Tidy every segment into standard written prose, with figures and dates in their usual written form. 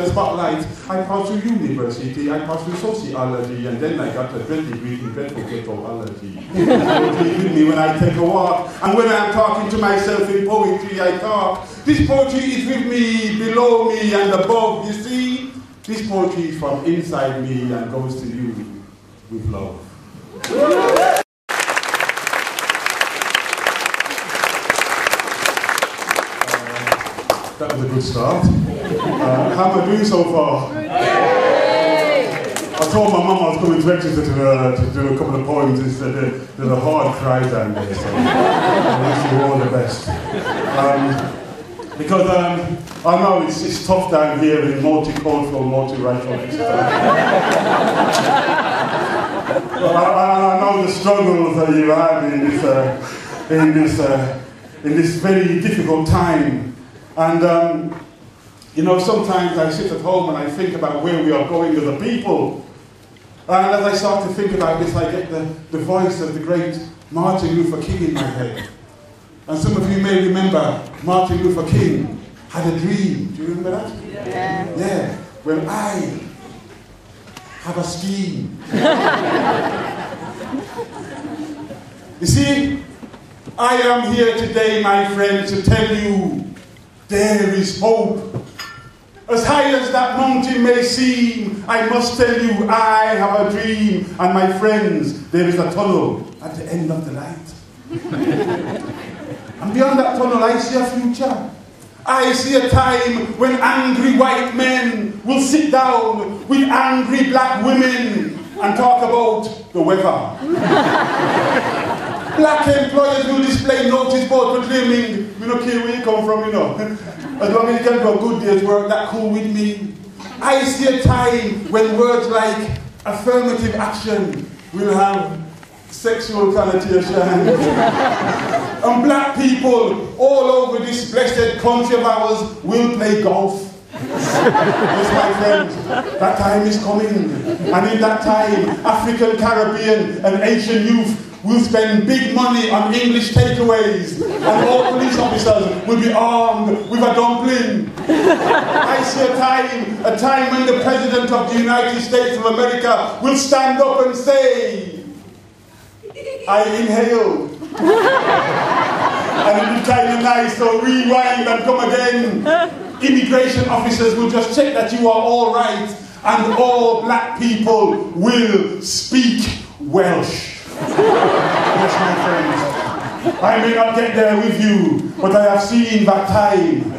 spotlight. I passed through university, I passed through sociology, and then I got a dread degree in dreadful ghettoology. With me when I take a walk, and when I'm talking to myself in poetry, I talk. This poetry is with me, below me, and above. You see, this poetry is from inside me and goes to you with love. That was a good start. How am I doing so far? I told my mum I was coming to Exeter to do a couple of poems instead. There's a hard cry down there, so I wish you all the best. Because I know it's tough down here in multicultural, multiracial Exeter. I know the struggles that you have in this very difficult time. And, you know, sometimes I sit at home and I think about where we are going as a people. And as I start to think about this, I get the voice of the great Martin Luther King in my head. And some of you may remember Martin Luther King had a dream. Do you remember that? Yeah. Yeah. Well, I have a scheme. You see, I am here today, my friend, to tell you there is hope. As high as that mountain may seem, I must tell you I have a dream. And my friends, there is a tunnel at the end of the light. And beyond that tunnel, I see a future. I see a time when angry white men will sit down with angry black women and talk about the weather. Black employers will display notice board proclaiming, we don't care where you come from, you know. As long as you can do a good day's work, that's cool with me. I see a time when words like affirmative action will have sexual connotation. And black people all over this blessed country of ours will play golf. Yes, my friends, that time is coming. And in that time, African, Caribbean and Asian youth will spend big money on English takeaways, and all police officers will be armed with a dumpling. I see a time when the President of the United States of America will stand up and say, I inhaled. And it'll be kind of nice, so rewind and come again. Immigration officers will just check that you are all right, and all black people will speak Welsh. Yes, my friends, I may not get there with you, but I have seen that time.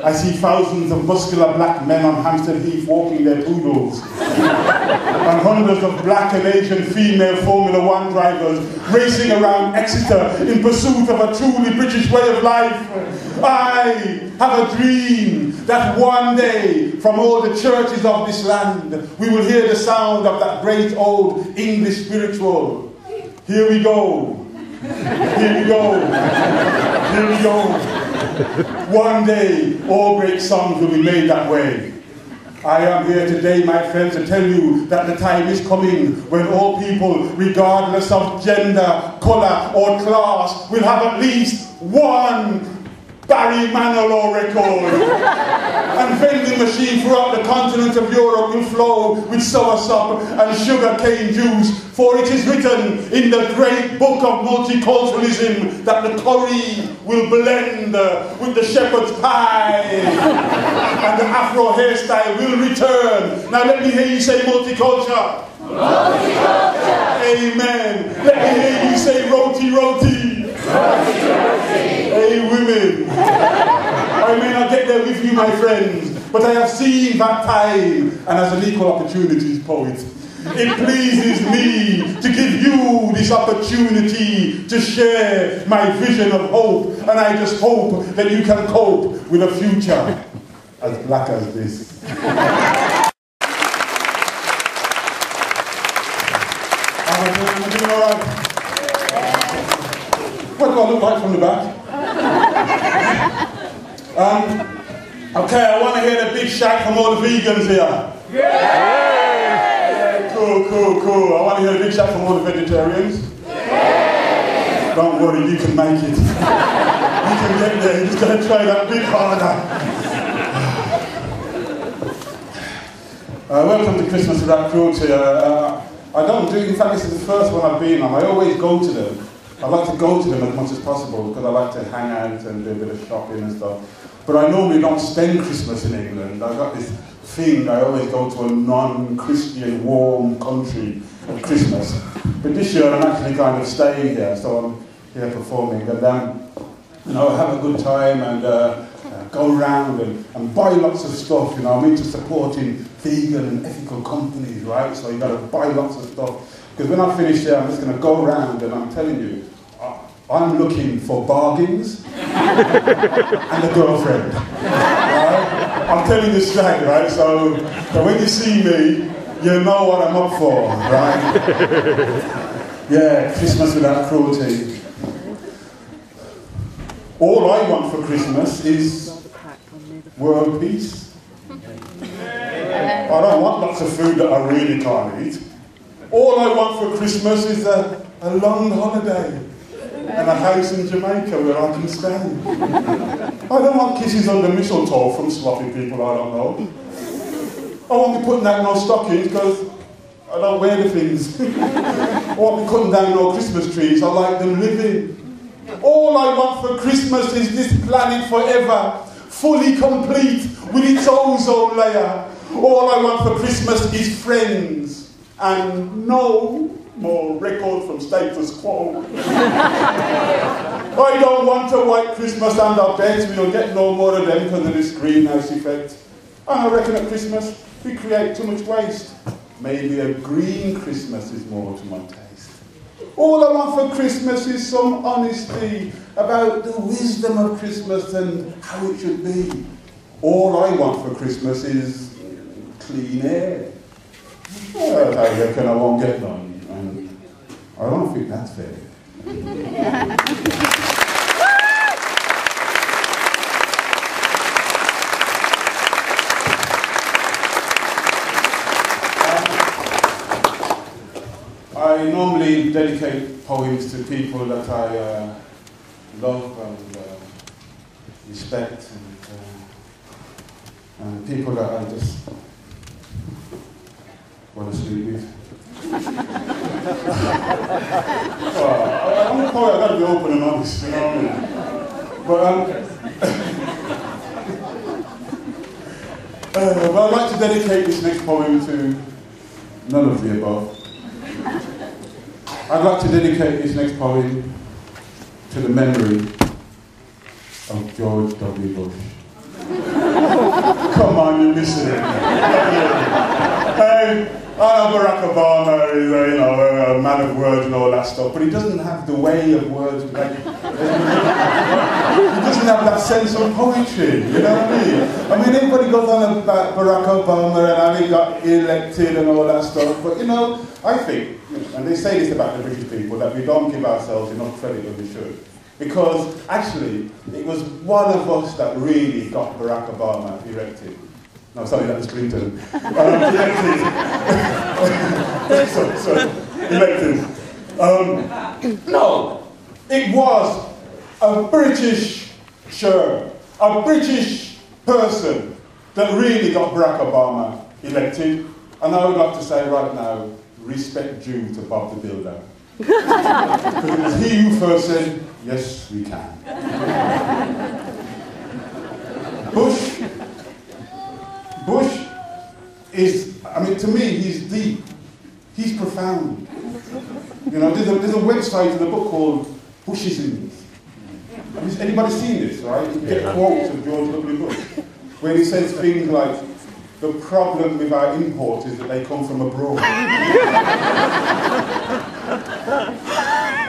I see thousands of muscular black men on Hampstead Heath walking their poodles, and hundreds of black and Asian female Formula One drivers racing around Exeter in pursuit of a truly British way of life. I have a dream that one day, from all the churches of this land, we will hear the sound of that great old English spiritual. Here we go. Here we go. Here we go. One day, all great songs will be made that way. I am here today, my friends, to tell you that the time is coming when all people, regardless of gender, colour or class, will have at least one Barry Manilow record. And vending machines throughout the continent of Europe will flow with soursop and sugar cane juice, for it is written in the great book of multiculturalism that the curry will blend with the shepherd's pie and the Afro hairstyle will return. Now let me hear you say multiculture. Multiculture. Amen. Let me hear you say roti roti. Roti roti. Hey women. I may not get there with you, my friends, but I have seen that time, and as an equal opportunities poet, it pleases me to give you this opportunity to share my vision of hope, and I just hope that you can cope with a future as black as this. Am I doing all right? What do I look like from the back? Okay, I want to hear the big shout from all the vegans here. Yeah! Cool, cool, cool. I want to hear a big shout from all the vegetarians. Yeah! Don't worry, you can make it. You can get there, you just got to try that bit harder. Welcome to Christmas Without Cruelty. I don't do, in fact this is the first one I've been on. I always go to them. I like to go to them as much as possible because I like to hang out and do a bit of shopping and stuff. But I normally don't spend Christmas in England. I've got this thing, I always go to a non-Christian warm country at Christmas. But this year I'm actually kind of staying here, so I'm here performing. And have a good time and go around and buy lots of stuff. I'm into supporting vegan and ethical companies, right? So you've got to buy lots of stuff. Because when I finish here, I'm just going to go around and I'm telling you, I'm looking for bargains and a girlfriend. Right? I'm telling you straight, right? So when you see me, you know what I'm up for, right? Yeah, Christmas Without Cruelty. All I want for Christmas is world peace. I don't want lots of food that I really can't eat. All I want for Christmas is a long holiday and a house in Jamaica where I can stay. I don't want kisses under mistletoe from sloppy people I don't know. I won't be putting out no stockings because I don't wear the things. I won't be cutting down no Christmas trees. I like them living. All I want for Christmas is this planet forever, fully complete with its ozone layer. All I want for Christmas is friends and no more record from status quo. I don't want a white Christmas, and I bet we'll get no more of them because of this greenhouse effect. And I reckon at Christmas we create too much waste. Maybe a green Christmas is more to my taste. All I want for Christmas is some honesty about the wisdom of Christmas and how it should be. All I want for Christmas is clean air. Well, I reckon I won't get none, and I don't think that's fair. I normally dedicate poems to people that I love and respect, and people that I just want to sleep with. I'm a poet, I've got to be open and honest, you know what I mean? But I'd like to dedicate this next poem to none of the above. I'd like to dedicate this next poem to the memory of George W. Bush. Come on, you're missing it. Hey, I know Barack Obama is a man of words and all that stuff, but he doesn't have the way of words. He doesn't have that sense of poetry, you know what I mean? I mean, everybody goes on about Barack Obama and how he got elected and all that stuff, but I think, and they say this about the British people, that we don't give ourselves enough credit that we should. Because actually, it was one of us that really got Barack Obama elected. No, sorry, that was Clinton. Elected. sorry, elected. No, it was a British person that really got Barack Obama elected. And I would like to say right now, respect due to Bob the Builder. Because it was he who first said, yes, we can. Bush is, to me, he's deep. He's profound. There's a website in a book called Bushisms. Has anybody seen this, right? You get quotes of George W. Bush, where he says things like, the problem with our imports is that they come from abroad.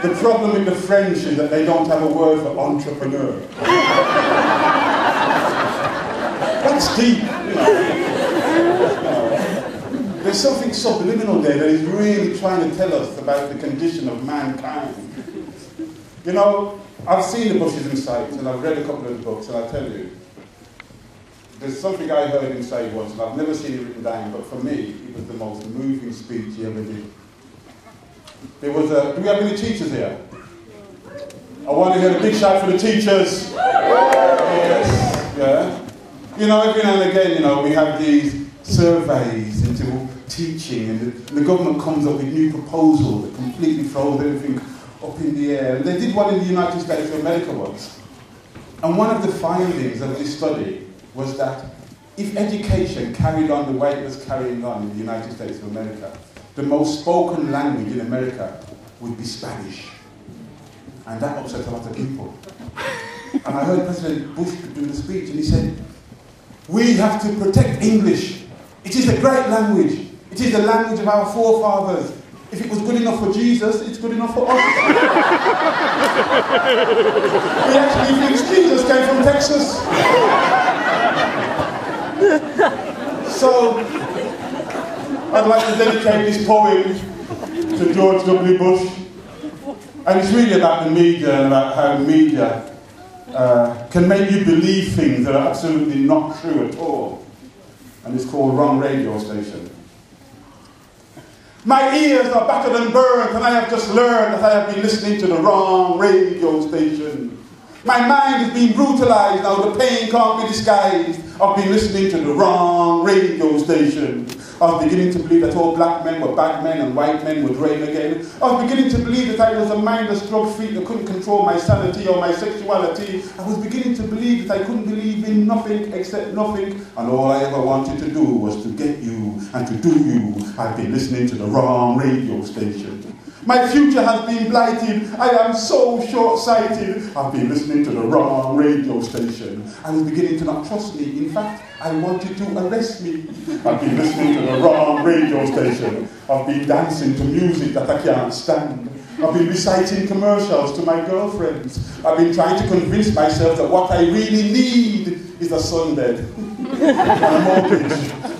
The problem with the French is that they don't have a word for entrepreneur. That's deep, There's something subliminal there that he's really trying to tell us about the condition of mankind. I've seen the Bushism sites and I've read a couple of the books, and I tell you, there's something I heard him say once, and I've never seen it written down, but for me, it was the most moving speech he ever did. There was do we have any teachers here? I want to hear a big shout for the teachers. Yes, yeah. Every now and again, we have these surveys into teaching, and the government comes up with new proposals that completely throws everything up in the air. And they did one in the United States of America once. And one of the findings of this study was that if education carried on the way it was carrying on in the United States of America, the most spoken language in America would be Spanish. And that upset a lot of people. And I heard President Bush do the speech, and he said, "We have to protect English. It is a great language. It is the language of our forefathers. If it was good enough for Jesus, it's good enough for us." He actually thinks Jesus came from Texas. So, I'd like to dedicate this poem to George W. Bush. And it's really about the media and about how the media can make you believe things that are absolutely not true at all. And it's called Wrong Radio Station. My ears are battered and burnt, and I have just learned that I have been listening to the wrong radio station. My mind is being brutalized now, the pain can't be disguised. I've been listening to the wrong radio station. I was beginning to believe that all black men were bad men and white men would reign again. I was beginning to believe that I was a mindless drug freak that couldn't control my sanity or my sexuality. I was beginning to believe that I couldn't believe in nothing except nothing, and all I ever wanted to do was to get you and to do you. I've been listening to the wrong radio station. My future has been blighted. I am so short-sighted. I've been listening to the wrong radio station. I was beginning to not trust me. In fact, I wanted to arrest me. I've been listening to the wrong radio station. I've been dancing to music that I can't stand. I've been reciting commercials to my girlfriends. I've been trying to convince myself that what I really need is a sunbed and a mortgage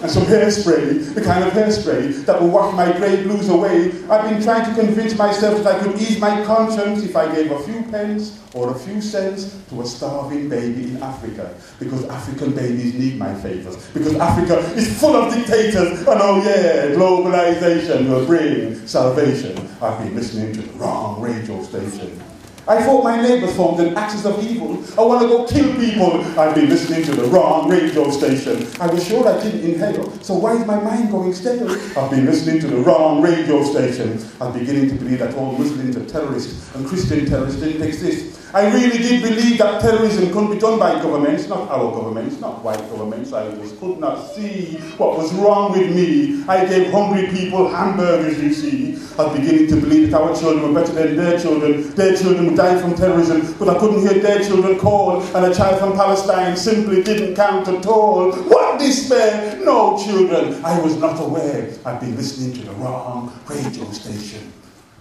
and some hairspray, the kind of hairspray that will wash my grey blues away. I've been trying to convince myself that I could ease my conscience if I gave a few pence or a few cents to a starving baby in Africa, because African babies need my favours, because Africa is full of dictators, and oh yeah, globalization will bring salvation. I've been listening to the wrong radio station. I thought my neighbours formed an axis of evil. I want to go kill people. I've been listening to the wrong radio station. I was sure I didn't inhale, so why is my mind going stale? I've been listening to the wrong radio station. I'm beginning to believe that all Muslims are terrorists and Christian terrorists didn't exist. I really did believe that terrorism couldn't be done by governments, not our governments, not white governments. I just could not see what was wrong with me. I gave hungry people hamburgers, you see. I was beginning to believe that our children were better than their children. Their children would die from terrorism, but I couldn't hear their children call, and a child from Palestine simply didn't count at all. What despair! No children. I was not aware. I've been listening to the wrong radio station.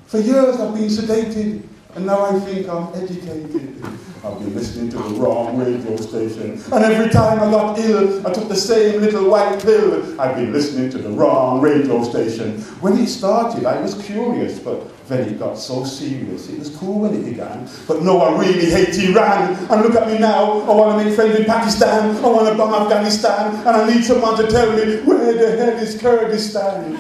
For years I've been sedated, and now I think I'm educated. I've been listening to the wrong radio station. And every time I got ill, I took the same little white pill. I've been listening to the wrong radio station. When it started, I was curious, but then it got so serious. It was cool when it began, but no, I really hate Iran. And look at me now, I want to make friends with Pakistan, I want to bomb Afghanistan, and I need someone to tell me, where the hell is Kurdistan?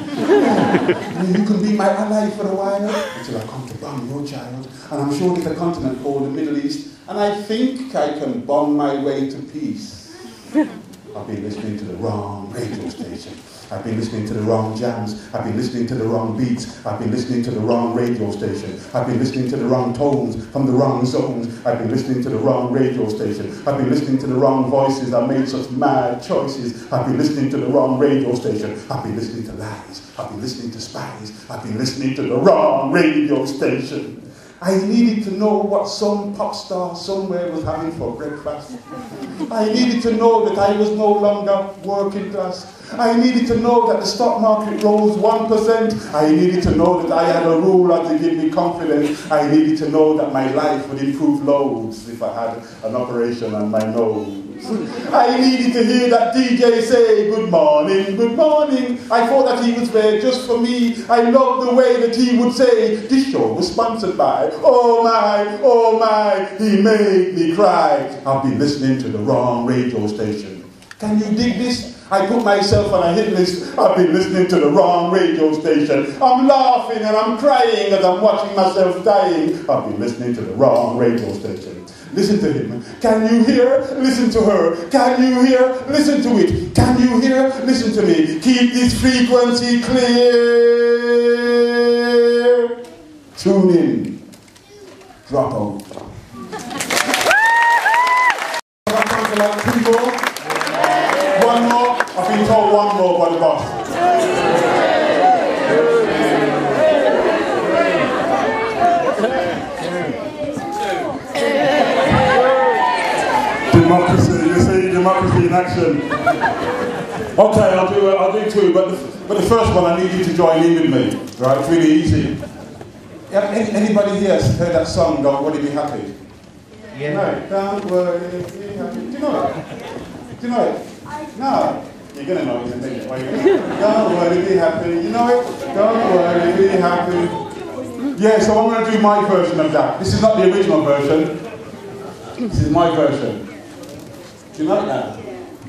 You can be my ally for a while, until I come to bomb your child. And I'm sure there's a continent called the Middle East, and I think I can bomb my way to peace. I've been listening to the wrong radio station. I've been listening to the wrong jams. I've been listening to the wrong beats. I've been listening to the wrong radio station. I've been listening to the wrong tones from the wrong zones. I've been listening to the wrong radio station. I've been listening to the wrong voices. I made such mad choices. I've been listening to the wrong radio station. I've been listening to lies. I've been listening to spies. I've been listening to the wrong radio station. I needed to know what some pop star somewhere was having for breakfast. I needed to know that I was no longer working class. I needed to know that the stock market rose 1%. I needed to know that I had a ruler to give me confidence. I needed to know that my life would improve loads if I had an operation on my nose. I needed to hear that DJ say, good morning, good morning. I thought that he was there just for me. I loved the way that he would say, this show was sponsored by, oh my, he made me cry. I've been listening to the wrong radio station. Can you dig this? I put myself on a hit list. I've been listening to the wrong radio station. I'm laughing and I'm crying as I'm watching myself dying. I've been listening to the wrong radio station. Listen to him. Can you hear? Listen to her. Can you hear? Listen to it. Can you hear? Listen to me. Keep this frequency clear. Tune in. Drop out. Like 2 more? 1 more? I've been told 1 more by the boss. Democracy, you see, democracy in action. Okay, I'll do 2, but the first one I need you to join in with me. Right, it's really easy. Anybody here has heard that song, Don't Worry, Be Happy? Yeah. No, don't worry, be happy. Do you know it? Do you know it? No. You're going to know it in a minute. Don't worry, be happy. You know it? Don't worry, be happy. Yeah, so I'm going to do my version of that. This is not the original version. This is my version. Do you like that?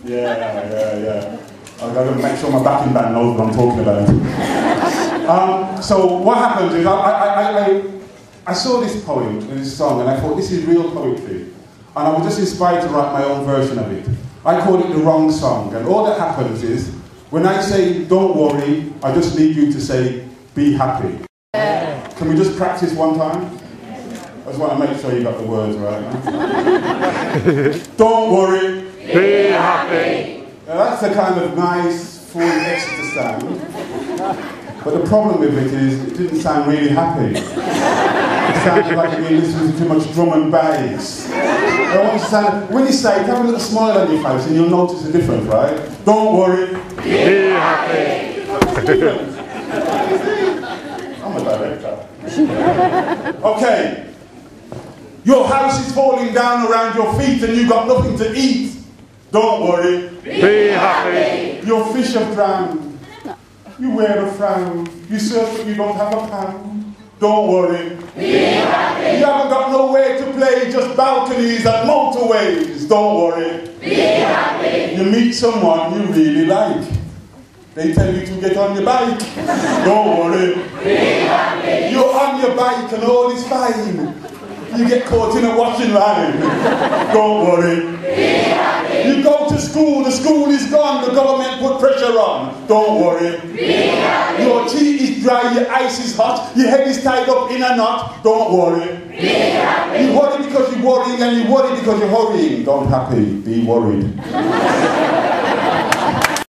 Yeah. I've got to make sure my backing band knows what I'm talking about. So what happens is I saw this poem, this song, and I thought, this is real poetry. And I was just inspired to write my own version of it. I called it The Wrong Song. And all that happens is, when I say, don't worry, I just need you to say, be happy. Can we just practice one time? I just want to make sure you got the words right. Don't worry. Be happy. Now that's a kind of nice, full Exeter sound. But the problem with it is, it didn't sound really happy. It sounded like you've been listening to too much drum and bass. I want to sound, when you say it, have a little smile on your face and you'll notice the difference, right? Don't worry. Be happy. I'm a director. Okay. Your house is falling down around your feet and you've got nothing to eat. Don't worry. Be happy. Your fish have drowned. You wear a frown. You search but you don't have a pound. Don't worry. Be happy. You haven't got nowhere to play, just balconies and motorways. Don't worry. Be happy. You meet someone you really like. They tell you to get on your bike. Don't worry. Be happy. You're on your bike and all is fine. You get caught in a washing line. Don't worry. Be happy. You go to school, the school is gone, the government put pressure on. Don't worry. Be happy. Your tea is dry, your ice is hot, your head is tied up in a knot. Don't worry. Be happy. You worry because you're worrying and you worry because you're hurrying. Don't happy, be worried.